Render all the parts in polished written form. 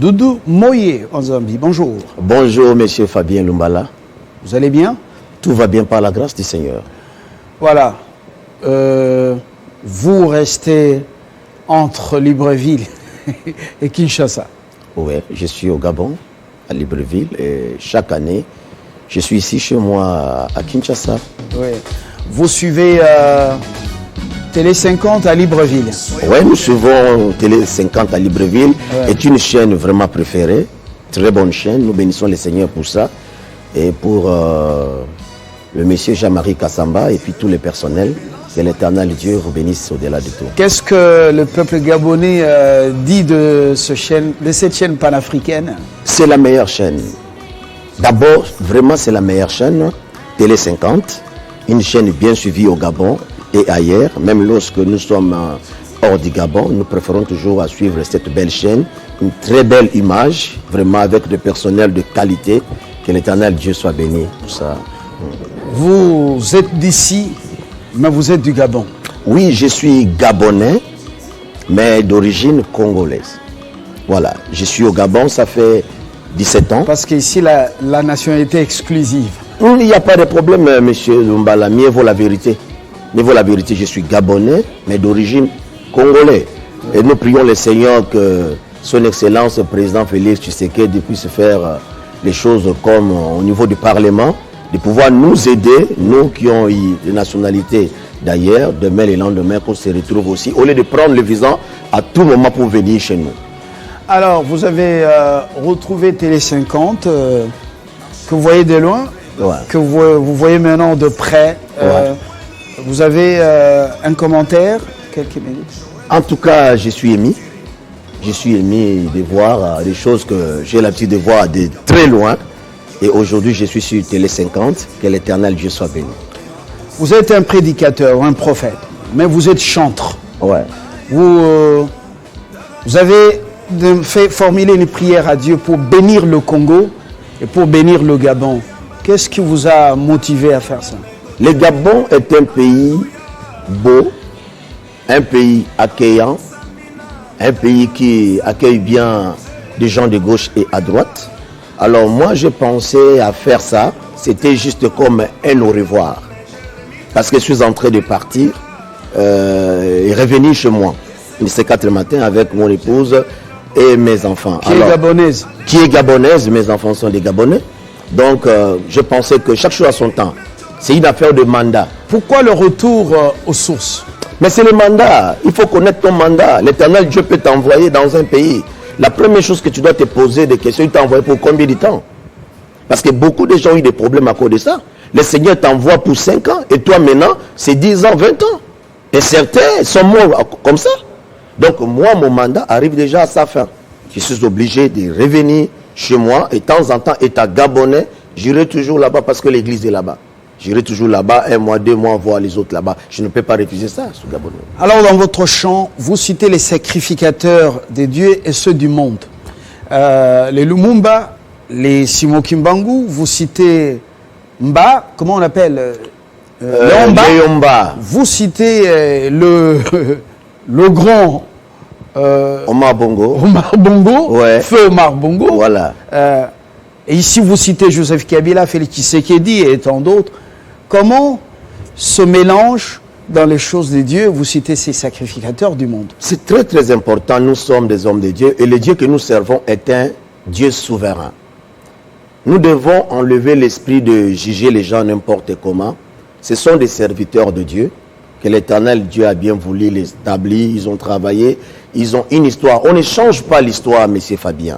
Doudou Moye en Zambie. Bonjour. Bonjour, monsieur Fabien Lumbala. Vous allez bien? Tout va bien par la grâce du Seigneur. Voilà. Vous restez entre Libreville et Kinshasa. Oui, je suis au Gabon, à Libreville, et chaque année, je suis ici chez moi à Kinshasa. Oui. Vous suivez Télé 50 à Libreville. Oui, nous suivons Télé 50 à Libreville. Ouais. C'est une chaîne vraiment préférée, très bonne chaîne. Nous bénissons le Seigneur pour ça. Et pour le monsieur Jean-Marie Kassamba et puis tous les personnels, que l'Éternel Dieu vous bénisse au-delà de tout. Qu'est-ce que le peuple gabonais dit de cette chaîne panafricaine? C'est la meilleure chaîne. D'abord, vraiment, c'est la meilleure chaîne, Télé 50, une chaîne bien suivie au Gabon et ailleurs. Même lorsque nous sommes hors du Gabon, nous préférons toujours à suivre cette belle chaîne, une très belle image, vraiment avec du personnel de qualité. Que l'Éternel Dieu soit béni pour ça. Vous êtes d'ici, mais vous êtes du Gabon. Oui, je suis gabonais, mais d'origine congolaise. Voilà, je suis au Gabon, ça fait 17 ans. Parce qu'ici, la nationalité exclusive. Il n'y a pas de problème, monsieur Lumbala. Mieux vaut la vérité. Mieux vaut la vérité. Je suis gabonais, mais d'origine congolaise. Et nous prions le Seigneur que son Excellence, le président Félix Tshisekedi, puisse faire les choses comme au niveau du Parlement, de pouvoir nous aider, nous qui ont eu des nationalités d'ailleurs, demain et lendemain, qu'on se retrouve aussi, au lieu de prendre le visa à tout moment pour venir chez nous. Alors, vous avez retrouvé Télé 50, que vous voyez de loin, Ouais. que vous voyez maintenant de près. Ouais. Vous avez un commentaire, quelques minutes. En tout cas, je suis ému. Je suis ému de voir des choses que j'ai l'habitude de voir de très loin. Et aujourd'hui, je suis sur Télé 50. Que l'Éternel Dieu soit béni. Vous êtes un prédicateur, un prophète, mais vous êtes chantre. Ouais. Vous avez fait formuler une prière à Dieu pour bénir le Congo et pour bénir le Gabon. Qu'est-ce qui vous a motivé à faire ça? Le Gabon est un pays beau, un pays accueillant, un pays qui accueille bien des gens de gauche et à droite. Alors moi, j'ai pensé à faire ça. C'était juste comme un au revoir. Parce que je suis en train de partir et revenir chez moi. Il est 4 matin avec mon épouse et mes enfants. Qui est gabonaise? Qui est gabonaise, mes enfants sont des Gabonais. Donc je pensais que chaque chose a son temps. C'est une affaire de mandat. Pourquoi le retour aux sources? Mais c'est le mandat. Il faut connaître ton mandat. L'Éternel Dieu peut t'envoyer dans un pays. La première chose que tu dois te poser des questions, il t'a envoyé pour combien de temps? Parce que beaucoup de gens ont eu des problèmes à cause de ça. Le Seigneur t'envoie pour 5 ans et toi maintenant, c'est 10 ans, 20 ans. Et certains sont morts comme ça. Donc moi, mon mandat arrive déjà à sa fin. Je suis obligé de revenir chez moi et de temps en temps, état gabonais, j'irai toujours là-bas parce que l'église est là-bas. J'irai toujours là-bas, 1 mois, 2 mois, voir les autres là-bas. Je ne peux pas refuser ça, ce Gabonais. Alors, dans votre chant, vous citez les sacrificateurs des dieux et ceux du monde. Les Lumumba, les Simon Kimbangu, vous citez Mba, comment on appelle Léomba. Vous citez le grand Omar Bongo. Omar Bongo, Ouais. Feu Omar Bongo. Voilà. Et ici, vous citez Joseph Kabila, Félix Tshisekedi et tant d'autres. Comment se mélange dans les choses de Dieu, vous citez ces sacrificateurs du monde? C'est très très important, nous sommes des hommes de Dieu et le Dieu que nous servons est un Dieu souverain. Nous devons enlever l'esprit de juger les gens n'importe comment. Ce sont des serviteurs de Dieu, que l'Éternel Dieu a bien voulu les établir, ils ont travaillé, ils ont une histoire. On ne change pas l'histoire, monsieur Fabien.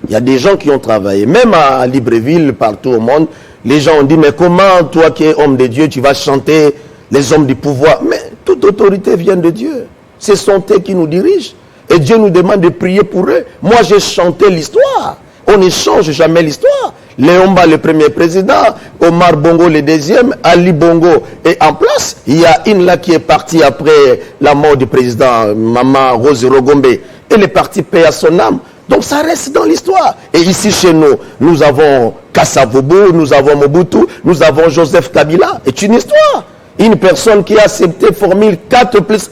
Il y a des gens qui ont travaillé, même à Libreville, partout au monde, les gens ont dit, mais comment toi qui es homme de Dieu, tu vas chanter les hommes du pouvoir? Mais toute autorité vient de Dieu. Ce sont eux qui nous dirigent. Et Dieu nous demande de prier pour eux. Moi, j'ai chanté l'histoire. On ne change jamais l'histoire. Léomba, le premier président, Omar Bongo, le deuxième, Ali Bongo est en place. Il y a une là qui est partie après la mort du président, Maman Rose Rogombe. Elle est partie paix à son âme. Donc ça reste dans l'histoire. Et ici chez nous, nous avons Kassavobo, nous avons Mobutu, nous avons Joseph Kabila. C'est une histoire. Une personne qui a accepté formule 4+1.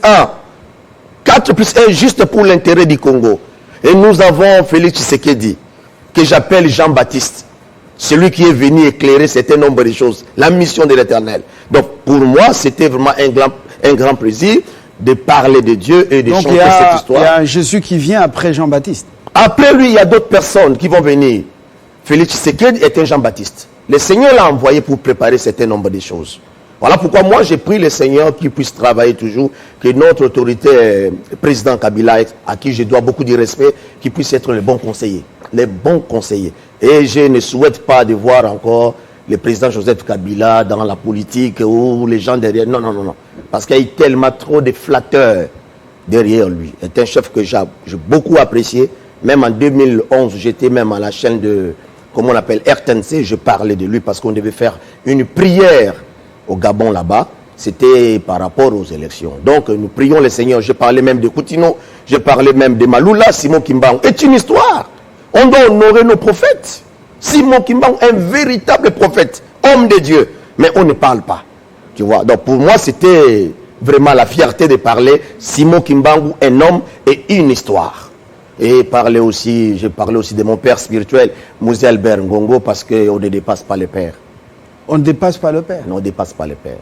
4+1 juste pour l'intérêt du Congo. Et nous avons Félix Tshisekedi, que j'appelle Jean-Baptiste. Celui qui est venu éclairer certain nombre de choses. La mission de l'Éternel. Donc, pour moi, c'était vraiment un grand plaisir de parler de Dieu et de chanter cette histoire. Il y a un Jésus qui vient après Jean-Baptiste. Après lui, il y a d'autres personnes qui vont venir. Félix Tshisekedi est un Jean-Baptiste. Le Seigneur l'a envoyé pour préparer certain nombre de choses. Voilà pourquoi moi, j'ai pris le Seigneur qui puisse travailler toujours, que notre autorité, président Kabila, à qui je dois beaucoup de respect, qui puisse être le bon conseiller. Les bons conseillers. Et je ne souhaite pas de voir encore le président Joseph Kabila dans la politique ou les gens derrière. Non, non, non, non. Parce qu'il y a tellement trop de flatteurs derrière lui. C'est un chef que j'ai beaucoup apprécié. Même en 2011, j'étais même à la chaîne de, comment on appelle, RTNC, je parlais de lui parce qu'on devait faire une prière au Gabon là-bas. C'était par rapport aux élections. Donc nous prions le Seigneur. Je parlais même de Coutinho, je parlais même de Maloula, Simon Kimbangu. C'est une histoire. On doit honorer nos prophètes. Simon Kimbangu, un véritable prophète, homme de Dieu. Mais on ne parle pas. Tu vois. Donc pour moi, c'était vraiment la fierté de parler Simon Kimbangu, un homme et une histoire. Et parler aussi, je parlais aussi de mon père spirituel, Mouzé Albert Ngongo, parce qu'on ne dépasse pas le père. On ne dépasse pas le Père. Non, on ne dépasse pas le père.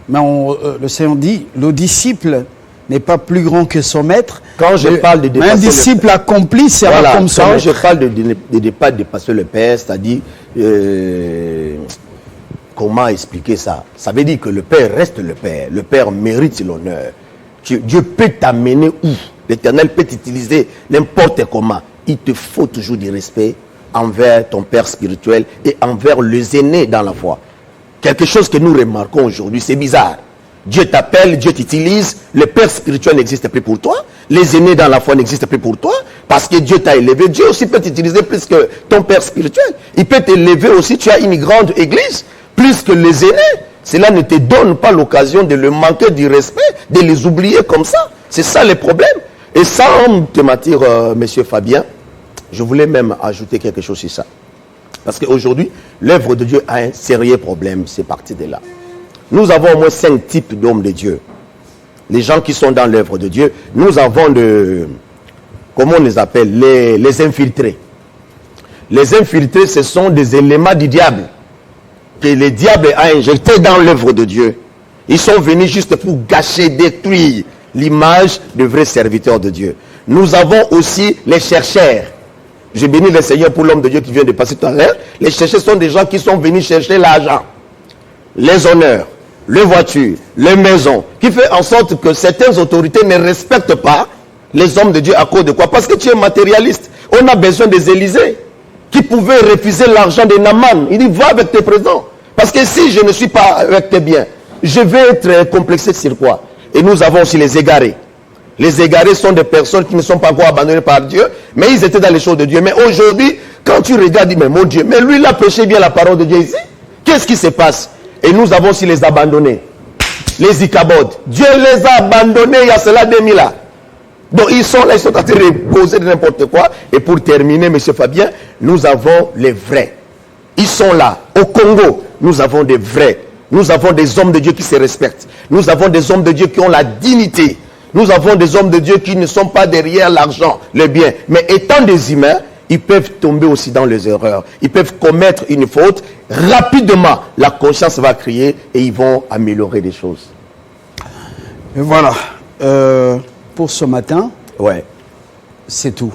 Mais le Seigneur dit, le disciple n'est pas plus grand que son maître. Quand je parle de dépasser un disciple accompli sera voilà, comme son quand maître. je parle de ne pas dépasser le Père, c'est-à-dire, comment expliquer ça? Ça veut dire que le Père reste le Père. Le Père mérite l'honneur. Dieu peut t'amener où? L'Éternel peut t'utiliser n'importe comment. Il te faut toujours du respect envers ton Père spirituel et envers les aînés dans la foi. Quelque chose que nous remarquons aujourd'hui, c'est bizarre. Dieu t'appelle, Dieu t'utilise, le Père spirituel n'existe plus pour toi, les aînés dans la foi n'existent plus pour toi, parce que Dieu t'a élevé. Dieu aussi peut t'utiliser plus que ton Père spirituel. Il peut t'élever aussi, tu as une grande église, plus que les aînés. Cela ne te donne pas l'occasion de le manquer du respect, de les oublier comme ça. C'est ça le problème. Et sans te mentir, monsieur Fabien, je voulais même ajouter quelque chose sur ça. Parce qu'aujourd'hui, l'œuvre de Dieu a un sérieux problème, c'est parti de là. Nous avons au moins 5 types d'hommes de Dieu. Les gens qui sont dans l'œuvre de Dieu, nous avons comment on les appelle, les infiltrés. Les infiltrés, ce sont des éléments du diable que le diable a injectés dans l'œuvre de Dieu. Ils sont venus juste pour gâcher, détruire l'image de vrais serviteurs de Dieu. Nous avons aussi les chercheurs. Je bénis le Seigneur pour l'homme de Dieu qui vient de passer tout à l'heure. Les chercheurs sont des gens qui sont venus chercher l'argent, les honneurs, les voitures, les maisons, qui fait en sorte que certaines autorités ne respectent pas les hommes de Dieu à cause de quoi? Parce que tu es matérialiste. On a besoin des Élysées qui pouvaient refuser l'argent de Naaman. Il dit, va avec tes présents. Parce que si je ne suis pas avec tes biens, je vais être complexé sur quoi? Et nous avons aussi les égarés. Les égarés sont des personnes qui ne sont pas encore abandonnées par Dieu, mais ils étaient dans les choses de Dieu. Mais aujourd'hui, quand tu regardes, dis, mais mon Dieu, mais lui, il a prêché bien la parole de Dieu ici. Qu'est-ce qui se passe? Et nous avons aussi les abandonnés, les Icabod. Dieu les a abandonnés il y a cela 2000 ans. Donc ils sont là, ils sont en train de causer de n'importe quoi. Et pour terminer, M. Fabien, nous avons les vrais. Ils sont là. Au Congo, nous avons des vrais. Nous avons des hommes de Dieu qui se respectent. Nous avons des hommes de Dieu qui ont la dignité. Nous avons des hommes de Dieu qui ne sont pas derrière l'argent, le bien. Mais étant des humains, ils peuvent tomber aussi dans les erreurs. Ils peuvent commettre une faute. Rapidement, la conscience va crier et ils vont améliorer les choses. Et voilà. Pour ce matin, ouais, c'est tout.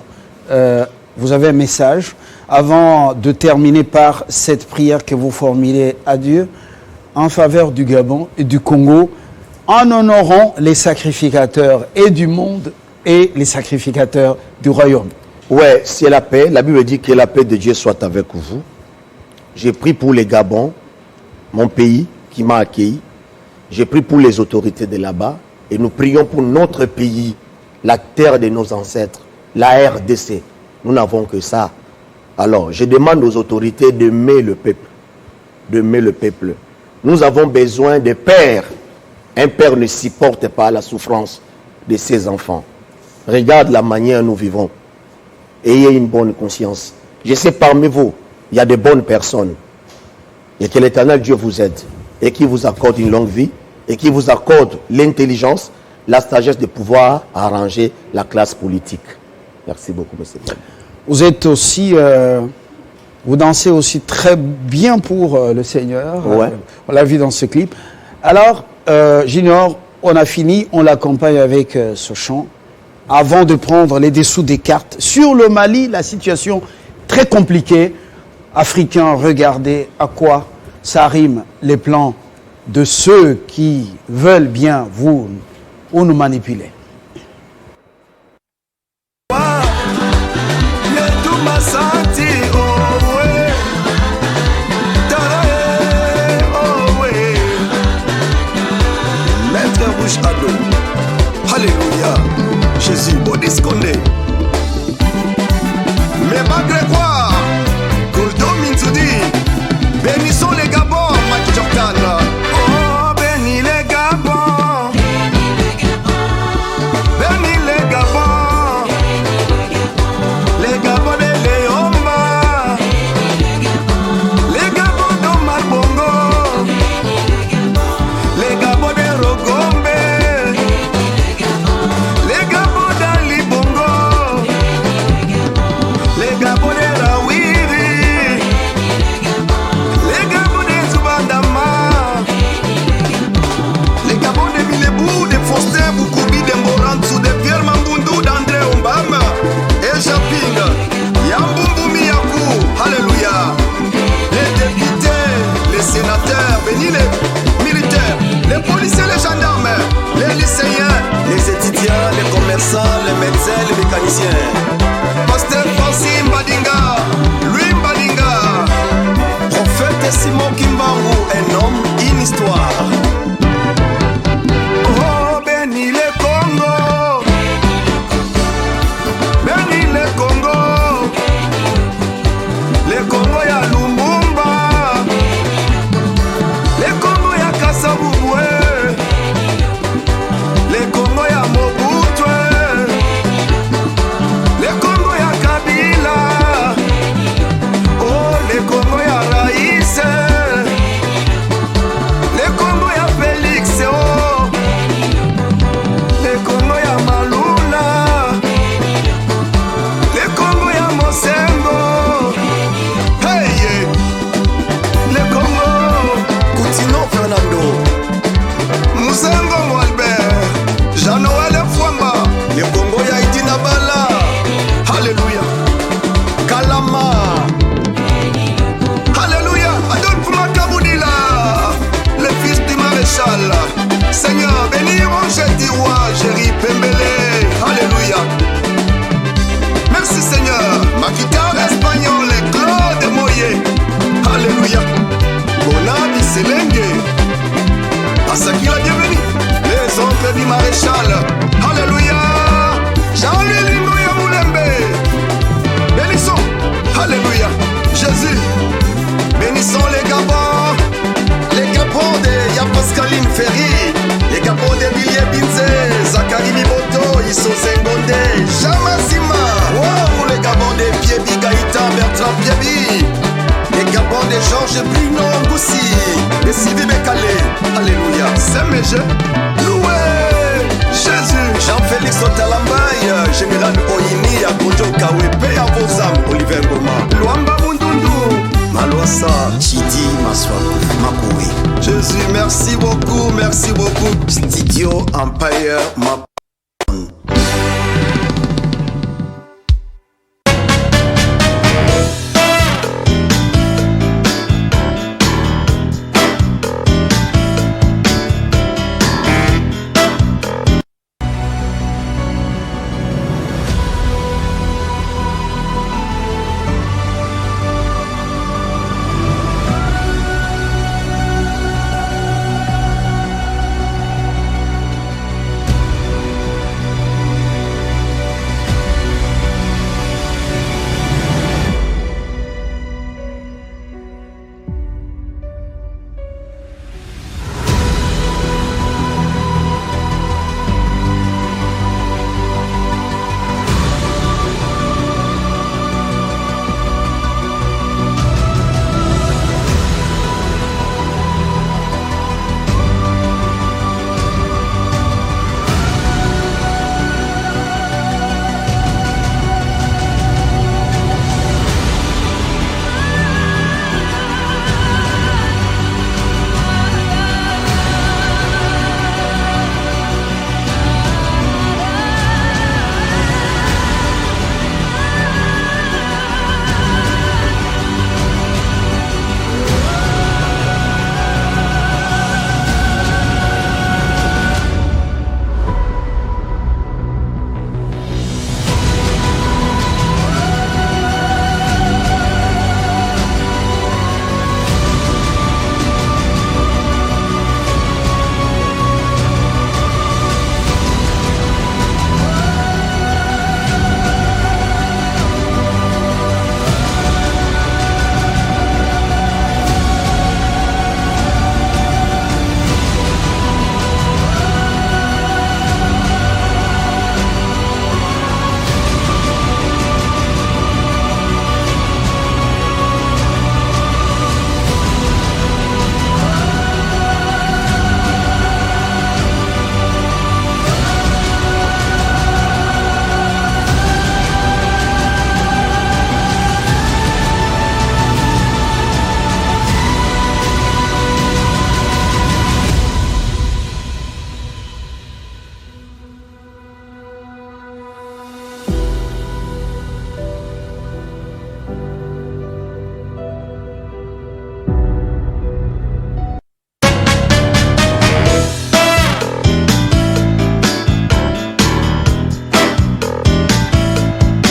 Vous avez un message. Avant de terminer par cette prière que vous formulez à Dieu en faveur du Gabon et du Congo, en honorant les sacrificateurs et du monde et les sacrificateurs du royaume. Ouais, c'est la paix. La Bible dit que la paix de Dieu soit avec vous. J'ai prié pour les Gabon, mon pays qui m'a accueilli. J'ai prié pour les autorités de là-bas. Et nous prions pour notre pays, la terre de nos ancêtres, la RDC. Nous n'avons que ça. Alors, je demande aux autorités d'aimer le peuple. D'aimer le peuple. Nous avons besoin de pères. Un père ne supporte pas la souffrance de ses enfants. Regarde la manière dont nous vivons. Ayez une bonne conscience. Je sais parmi vous, il y a de bonnes personnes. Et que l'Éternel Dieu vous aide. Et qui vous accorde une longue vie. Et qui vous accorde l'intelligence la sagesse de pouvoir arranger la classe politique. Merci beaucoup, monsieur. Vous êtes aussi, vous dansez aussi très bien pour le Seigneur. Ouais. On l'a vu dans ce clip. Alors, Junior, on a fini, on l'accompagne avec ce chant. Avant de prendre les dessous des cartes. Sur le Mali, la situation très compliquée. Africains, regardez à quoi ça rime les plans de ceux qui veulent bien vous ou nous manipuler. Alléluia, Jésus, Bodis Condé. Mais malgré quoi, Goldo Minzoudi, bénissons les Gabons, Mike Jordan. Oh, bénis les Gabons. Bénis les Gabons. Les Gabons de Léomba. Les Gabons d'Omar Bongo. Les Gabons de Rogombe. Les militaires, les policiers, les gendarmes, les lycéens, les étudiants, les commerçants, les médecins, les mécaniciens. Pasteur Francis Mbadinga, Louis Mbadinga, prophète Simon Kimbangu, un homme, une histoire. Oh, bénis le Congo, bénis le Congo, le Congo ya Lumumba. Les Congo ya Mobutu, les Congo ya Kabila, oh les Congo ya Raïs, les Congo ya Félix, oh les Congo ya Malula, les Congo ya Mosengo, hey les Congo, Coutinho Fernando. Musengo Albert, Jean-Noël Fouamba, le Congo ya Itina Bala, Alléluia, Kalama, Alléluia, Adolphe Makaboudila, le fils du maréchal, Seigneur, bénis Roger Diroy, Géry Pembele, Alléluia. Merci Seigneur, ma guitare espagnole, Claude Moye, Alléluia, Bonabi Selenge. Asaki la bienvenue, les oncles du maréchal, Alléluia, Jean-Louis Lingoya Moulembe, bénissons, Alléluia, Jésus, bénissons les Gabons de ya Pascaline Ferry, les Gabons de Billy Binze, Zachary Miboto, Iso Zengonde, Jamasima, wow, les Gabons de Piebi Gaïta, Bertrand Piebi. Les Gabons de Georges Bruno Ngoussi, les Sylvie Bekale, Alléluia, Saint-Méje, loué, Jésus, Jean-Félix Otalambaye, Général Oyini, Akonjo Kawepe, Avozam, Oliver Goma, Luamba Mundundu, Maloissa, Chidi, Maswakou, Makoui. Jésus, merci beaucoup, Studio Empire,